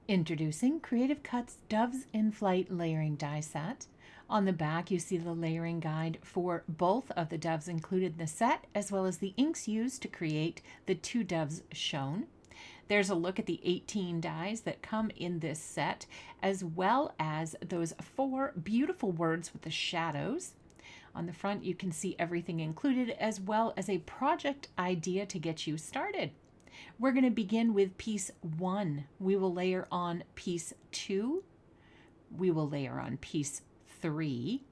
Introducing Creative Cuts Doves in Flight Layering Die Set. On the back, you see the layering guide for both of the doves included in the set, as well as the inks used to create the two doves shown. There's a look at the 18 dies that come in this set, as well as those 4 beautiful words with the shadows. On the front, you can see everything included, as well as a project idea to get you started. We're going to begin with piece 1. We will layer on piece 2. We will layer on piece 3.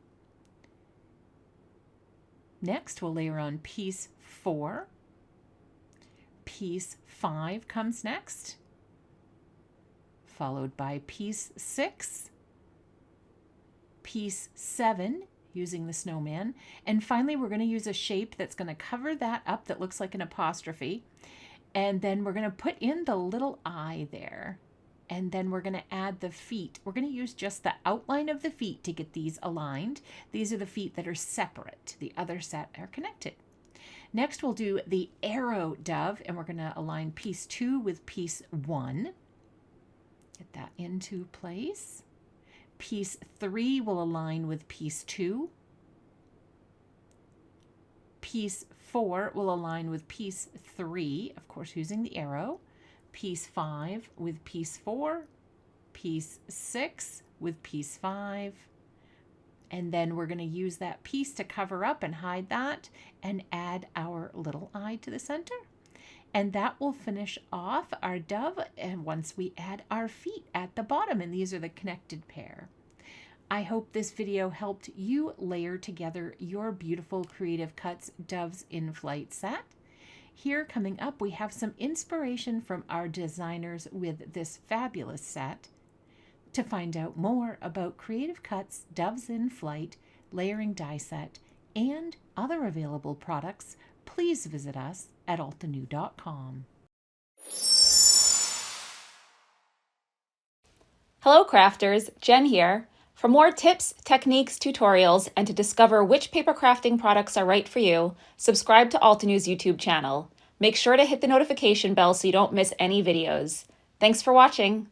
Next, we'll layer on piece 4. Piece 5 comes next, followed by piece 6, piece 7, using the snowman, and finally we're going to use a shape that's going to cover that up that looks like an apostrophe. And then we're going to put in the little eye there. And then we're going to add the feet. We're going to use just the outline of the feet to get these aligned. These are the feet that are separate. The other set are connected. Next, we'll do the arrow dove, and we're going to align piece 2 with piece 1. Get that into place. Piece 3 will align with piece 2. Piece 4 will align with piece 3, of course using the arrow. Piece 5 with piece 4. Piece 6 with piece 5. And then we're going to use that piece to cover up and hide that and add our little eye to the center. And that will finish off our dove, and once we add our feet at the bottom, and these are the connected pair. I hope this video helped you layer together your beautiful Creative Cuts Doves in Flight set. Here coming up, we have some inspiration from our designers with this fabulous set. To find out more about Creative Cuts Doves in Flight Layering Die Set and other available products, please visit us at altenew.com. Hello crafters, Jen here. For more tips, techniques, tutorials, and to discover which paper crafting products are right for you, subscribe to Altenew's YouTube channel. Make sure to hit the notification bell so you don't miss any videos. Thanks for watching.